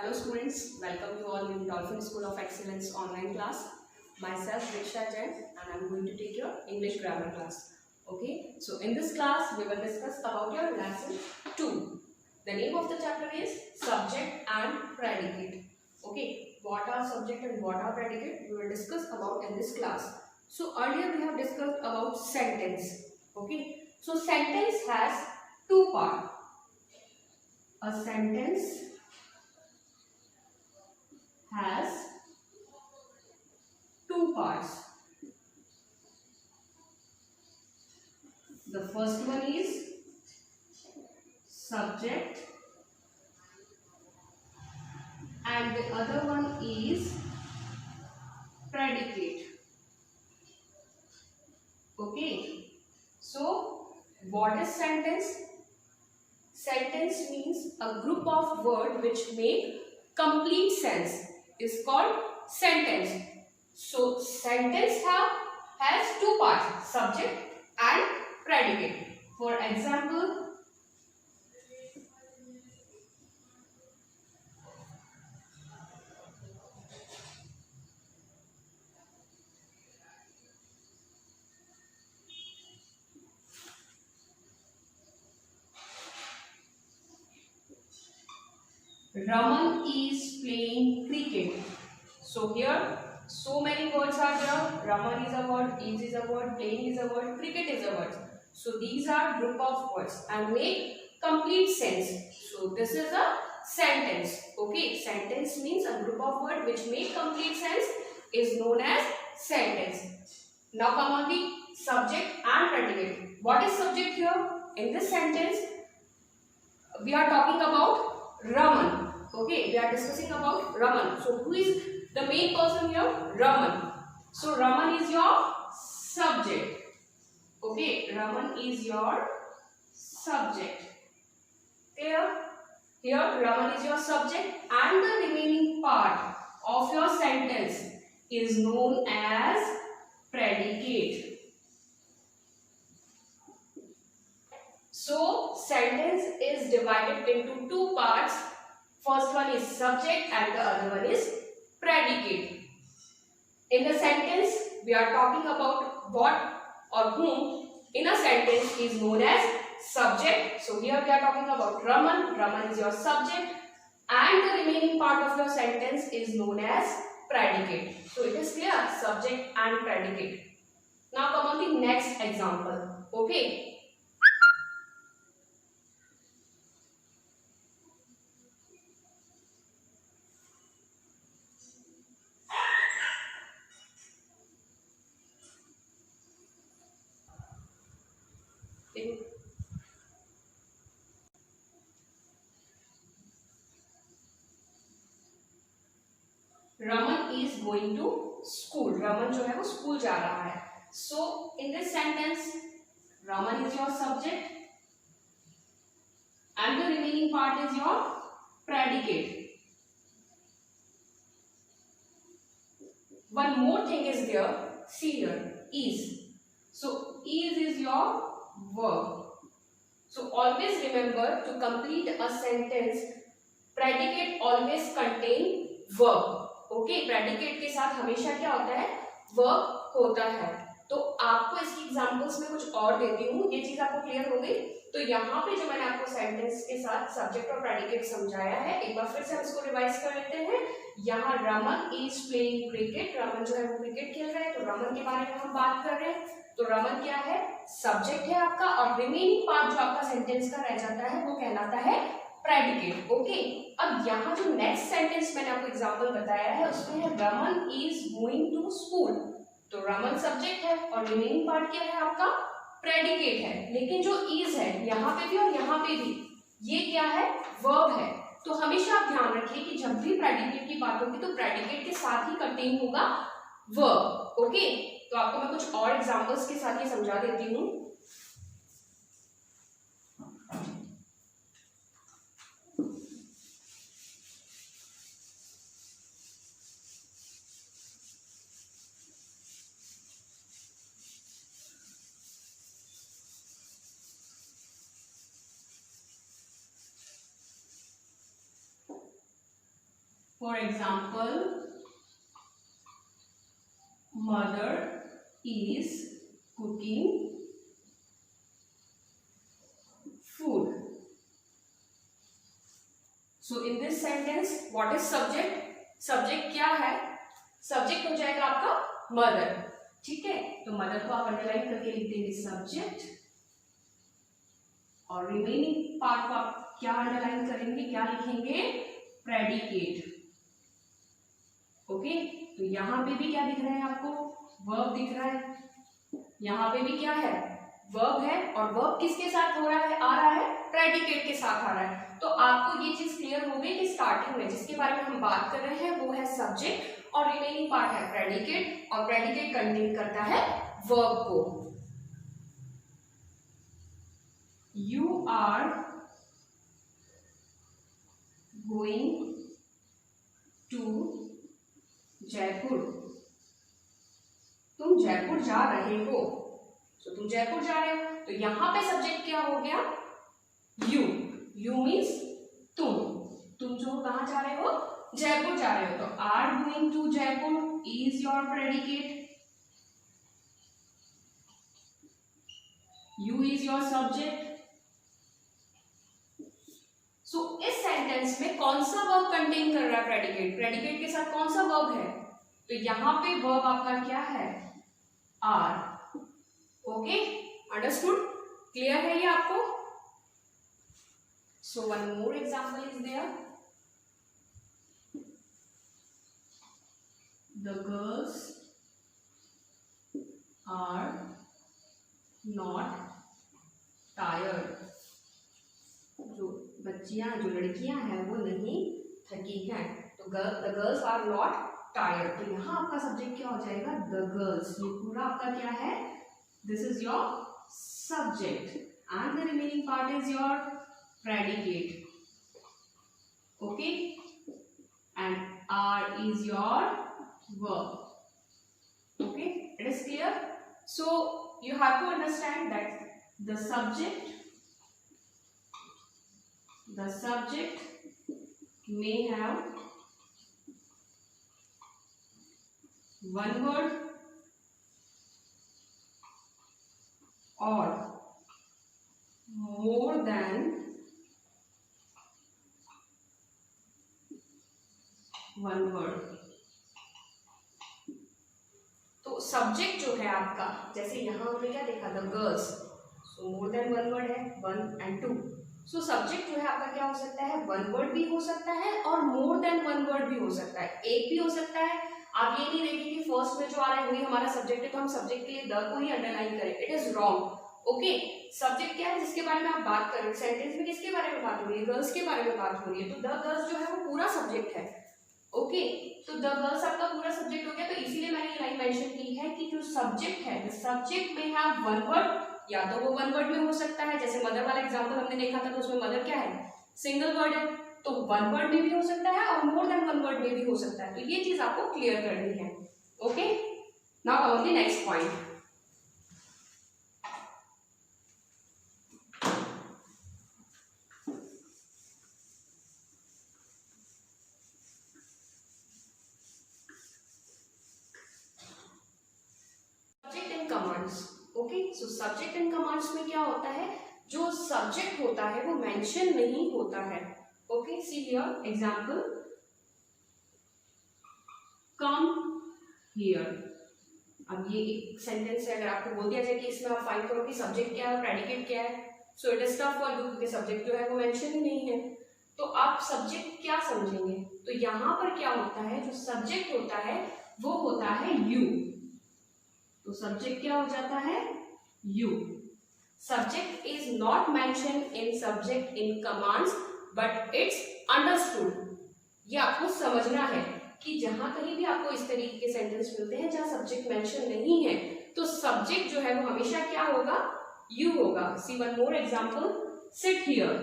Hello students, welcome you all in Dolphin School of Excellence online class. Myself Diksha Jain and I am going to take your English grammar class. Okay, so in this class we will discuss about your lesson 2. The name of the chapter is Subject and Predicate. Okay, what are subject and what are predicate we will discuss about in this class. So earlier we have discussed about sentence. Okay, so sentence has two parts. A sentence has two parts. The first one is subject and the other one is predicate. Okay, so what is sentence? Sentence means a group of words which make complete sense is called sentence. So sentence has two parts, subject and predicate. For example, Raman is playing cricket. So here so many words are there. Raman is a word, is a word, playing is a word, cricket is a word. So these are group of words and make complete sense. So this is a sentence. Okay, sentence means a group of words which make complete sense is known as sentence. Now come on the subject and predicate. What is subject here? In this sentence we are talking about Raman. Okay, we are discussing about Raman. So who is the main person here? Raman. So Raman is your subject. Okay, Raman is your subject. Here Raman is your subject and the remaining part of your sentence is known as predicate. So sentence is divided into two parts. First one is subject and the other one is predicate. In the sentence we are talking about what or whom in a sentence is known as subject. So here we are talking about Raman. Raman is your subject and the remaining part of your sentence is known as predicate. So it is clear, subject and predicate. Now come on the next example. Okay. Raman is going to school. Raman जो है वो school जा रहा है. So in this sentence, Raman is your subject and the remaining part is your predicate. One more thing is there. See here, is. So is your verb. So always remember to complete a sentence, predicate always contain verb. Okay, predicate के साथ हमेशा क्या होता है? Verb होता है. तो आपको इसकी एग्जांपल्स में कुछ और देती हूँ. ये चीज आपको क्लियर हो गई? तो यहाँ पे जो मैंने आपको सेंटेंस के साथ सब्जेक्ट और प्रेडिकेट समझाया है, एक बार फिर से हम इसको रिवाइज कर लेते हैं. यहाँ Raman is playing cricket. Raman जो है वो क्रिकेट खेल रहे हैं. तो रमन के बारे में हम बात कर रहे हैं. तो रमन क्या है? सब्जेक्ट है आपका और रिमेनिंग पार्ट जो आपका सेंटेंस का रह जाता है वो कहलाता है प्रेडिकेट. ओके, अब यहाँ जो नेक्स्ट सेंटेंस मैंने आपको एग्जांपल बताया है उसमें है Raman is going to school. तो रमन सब्जेक्ट है और रिमेनिंग पार्ट क्या है आपका? प्रेडिकेट है. लेकिन जो इज है यहाँ पे भी और यहाँ पे भी ये क्या है? वर्ब है. तो हमेशा आप ध्यान रखिए कि जब भी प्रेडिकेट की बात होगी तो प्रेडिकेट के साथ ही कंटेन होगा वर्ब. ओके, तो आपको मैं कुछ और एग्जांपल्स के साथ ये समझा देती हूँ. For example mother is cooking food. So in this sentence what is subject? Subject क्या है? Subject हो जाएगा आपका mother. ठीक है, तो mother को आप अंडरलाइन करके लिख देंगे subject और रिमेनिंग पार्ट को आप क्या अंडरलाइन करेंगे, क्या लिखेंगे? predicate. ओके, तो यहां पे भी क्या दिख रहा है आपको? verb दिख रहा है. यहां पे भी क्या है? वर्ब है और वर्ब किसके साथ हो रहा है, आ रहा है? प्रेडिकेट के साथ आ रहा है. तो आपको ये चीज क्लियर हो गई कि स्टार्टिंग में जिसके बारे में हम बात कर रहे हैं वो है सब्जेक्ट और रिमेनिंग पार्ट है प्रेडिकेट और प्रेडिकेट कंटेन करता है वर्ब को. You are going to Jaipur. तुम जयपुर जा रहे हो. तो तुम जयपुर जा रहे हो, तो यहां पे सब्जेक्ट क्या हो गया? यू. यू मीन्स तुम. तुम जो कहां जा रहे हो? जयपुर जा रहे हो. तो are going to Jaipur is your predicate. You is your subject. So इस सेंटेंस में कौन सा वर्ब कंटेन कर रहा है प्रेडिकेट? प्रेडिकेट के साथ कौन सा वर्ब है? तो यहां पे वर्ब आपका क्या है? आर. Okay, understood? क्लियर है ये आपको? So one more example is there. The girls are not tired. जो बच्चियां, जो लड़कियां हैं वो नहीं थकी हैं. तो the girls are not tired. तो यहां आपका सब्जेक्ट क्या हो जाएगा? The girls. ये पूरा आपका क्या है? This is your subject and the remaining part is your predicate. Okay, and are is your verb. Okay, it is clear? So you have to understand that the subject may have one word or more than one word. तो subject जो है आपका, जैसे यहां हमने क्या देखा? The girls. So more than one word है, 1 and 2. सो सब्जेक्ट जो है आपका क्या हो सकता है? वन वर्ड भी हो सकता है और मोर देन वन वर्ड भी हो सकता है. एक भी हो सकता है. आप ये नहीं देखें कि फर्स्ट में जो आ रहा है वही हमारा सब्जेक्ट है तो हम सब्जेक्ट के लिए द को ही अंडरलाइन करें. It is wrong. Okay, subject क्या है जिसके बारे में आप बात कर रहे हो? सेंटेंस में किसके बारे में बात हो रही है? गर्ल्स के बारे में बात हो रही है. तो द गर्ल्स जो है वो पूरा सब्जेक्ट है. ओके, तो द गर्ल्स आपका पूरा सब्जेक्ट हो गया. तो इसीलिए मैंने ये लाइन मेंशन की है कि जो सब्जेक्ट है, द सब्जेक्ट में हैव वन वर्ड. या तो वो वन वर्ड में हो सकता है, जैसे मदर वाला एग्जांपल हमने देखा था तो उसमें मदर क्या है? सिंगल वर्ड है. तो वन वर्ड में भी हो सकता है और मोर देन वन वर्ड में भी हो सकता है. तो ये चीज आपको क्लियर करनी है. Okay, now come the next point. Okay, so subject and commands में क्या होता है? जो सब्जेक्ट होता है वो मेंशन नहीं होता है. Okay, C here example. Come here. अब ये एक सेंटेंस है. अगर आपको बोल दिया जाए कि इसमें आप फाइंड करो कि सब्जेक्ट क्या है, प्रेडिकेट क्या है, so it is tough for you क्योंकि सब्जेक्ट जो है वो मेंशन ही नहीं है. तो आप सब्जेक्ट क्या समझेंगे? तो यहां पर क्या होता है? जो सब्जेक्ट होता है वो होता है यू. तो सब्जेक्ट क्या हो जाता है? You. Subject is not mention in subject in commands but it's understood. ये आपको समझना है कि जहां कहीं भी आपको इस तरीके के सेंटेंस मिलते हैं जहां सब्जेक्ट मेंशन नहीं है तो सब्जेक्ट जो है वो हमेशा क्या होगा? यू होगा. See one more example. Sit here.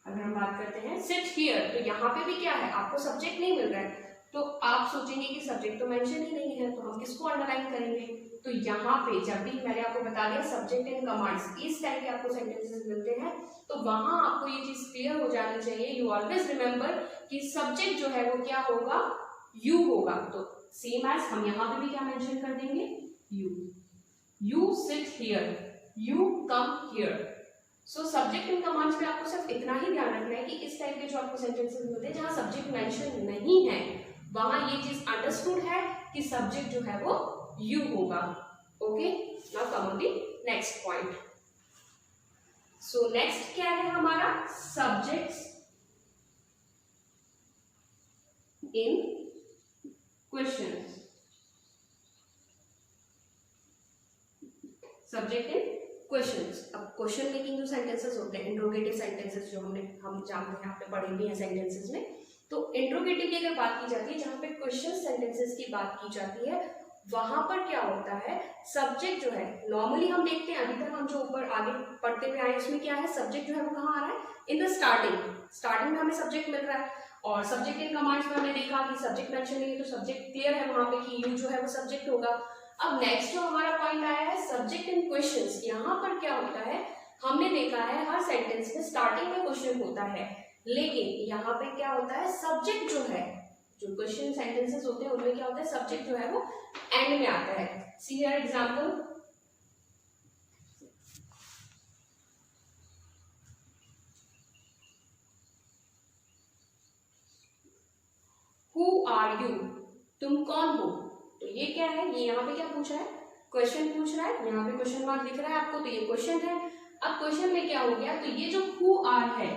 अगर हम बात करते हैं सिट हियर तो यहाँ पे भी क्या है? आपको सब्जेक्ट नहीं मिल रहा है तो आप सोचेंगे कि सब्जेक्ट तो मेंशन ही नहीं है तो हम किसको अंडरलाइन करेंगे? तो यहाँ पे जब भी मैंने आपको बता दिया सब्जेक्ट एंड कमांड्स इस टाइप के आपको सेंटेंसेस मिलते हैं तो वहां आपको ये चीज क्लियर हो जानी चाहिए। यू ऑलवेज रिमेंबर कि सब्जेक्ट जो है वो क्या होगा, यू होगा। तो सेम एज हम यहाँ पे भी क्या मेंशन कर देंगे, you sit here, you come here. So subject in commands में आपको सिर्फ इतना ही ध्यान रखना है कि इस टाइप के जो आपको सेंटेंसेस मिलते हैं जहां सब्जेक्ट मेंशन नहीं है, वहां ये चीज अंडरस्टूड है कि सब्जेक्ट जो है वो यू होगा। Okay, now come on the next point. So next क्या है हमारा, subjects in questions. Subject in questions. अब क्वेश्चन मेकिंग जो सेंटेंसेस होते हैं, इंट्रोगेटिव सेंटेंसेस जो हम जानते हैं, आपने पढ़े भी हैं सेंटेंसेस में। तो इंट्रोगेटिव की अगर बात की जाती है, जहां पे क्वेश्चन सेंटेंसेस की बात की जाती है, वहां पर क्या होता है, सब्जेक्ट जो है नॉर्मली हम देखते हैं, अभी तक हम जो ऊपर आगे पढ़ते हुए आए उसमें क्या है, सब्जेक्ट जो है वो कहाँ आ रहा है, इन द स्टार्टिंग में हमें सब्जेक्ट मिल रहा है। और सब्जेक्ट इन कमांड्स में हमने देखा कि सब्जेक्ट मेंशन नहीं है तो सब्जेक्ट क्लियर है वहां पे कि यू जो है वो सब्जेक्ट होगा। अब नेक्स्ट जो हमारा पॉइंट आया है, सब्जेक्ट इन क्वेश्चंस। यहाँ पर क्या होता है, हमने देखा है हर सेंटेंस में स्टार्टिंग में क्वेश्चन होता है, लेकिन यहाँ पे क्या होता है, सब्जेक्ट जो है, जो क्वेश्चन सेंटेंसेस होते हैं उनमें क्या होता है, सब्जेक्ट जो है वो एंड में आता है। See here example, who are you, तुम कौन हो। तो ये क्या है, ये यहाँ पे क्या पूछा है, क्वेश्चन पूछ रहा है, यहाँ पे क्वेश्चन मार्क दिख रहा है आपको, तो ये क्वेश्चन है। अब क्वेश्चन में क्या हो गया, तो ये जो हु आर है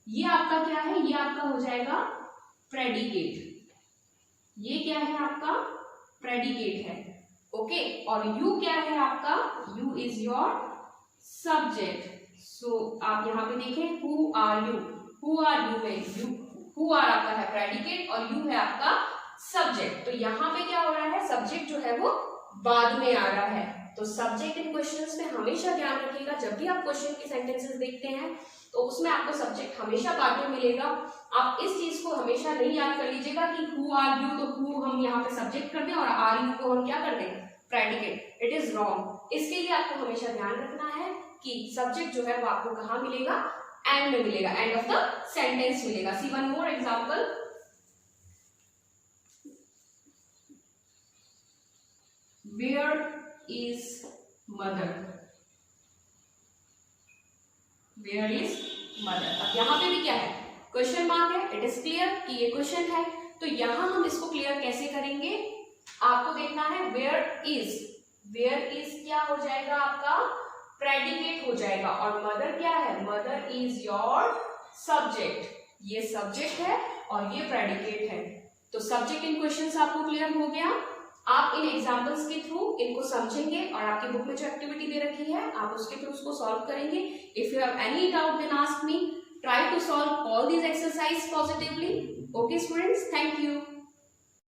ये आपका क्या है, ये आपका हो जाएगा प्रेडिकेट। ये क्या है आपका, प्रेडिकेट है। ओके, और यू क्या है आपका, you is your subject. So आप यहाँ पे देखें, who are you, who are you में यू, हु आर आपका है प्रेडिकेट और यू है आपका सब्जेक्ट। तो यहाँ पे क्या हो रहा है, सब्जेक्ट जो है वो बाद में आ रहा है। तो सब्जेक्ट इन क्वेश्चंस में हमेशा ध्यान रखिएगा, जब भी आप क्वेश्चन की सेंटेंसेस देखते हैं तो उसमें आपको सब्जेक्ट हमेशा बाद में मिलेगा। आप इस चीज को हमेशा नहीं याद कर लीजिएगा कि हु आर यू, तो हु हम यहाँ पे सब्जेक्ट कर दें और आर यू को हम क्या कर दें, प्रेडिकेट। It is wrong. इसके लिए आपको हमेशा ध्यान रखना है कि सब्जेक्ट जो है वो आपको कहाँ मिलेगा, एंड में मिलेगा, एंड ऑफ द सेंटेंस मिलेगा। See one more example, where is mother, where is mother. अब यहाँ पे भी क्या है, क्वेश्चन मार्क है, इट इज क्लियर कि ये क्वेश्चन है। तो यहाँ हम इसको क्लियर कैसे करेंगे, आपको देखना है, वेयर इज क्या हो जाएगा आपका, प्रेडिकेट हो जाएगा, और मदर क्या है, मदर इज योर सब्जेक्ट। ये सब्जेक्ट है और ये प्रेडिकेट है। तो सब्जेक्ट इन क्वेश्चंस आपको क्लियर हो गया। आप इन एग्जांपल्स के थ्रू इनको समझेंगे और आपकी बुक में जो एक्टिविटी दे रखी है आप उसके थ्रू उसको सॉल्व करेंगे। If you have any doubt then ask me, try to solve all these exercise positively. Okay students, thank you.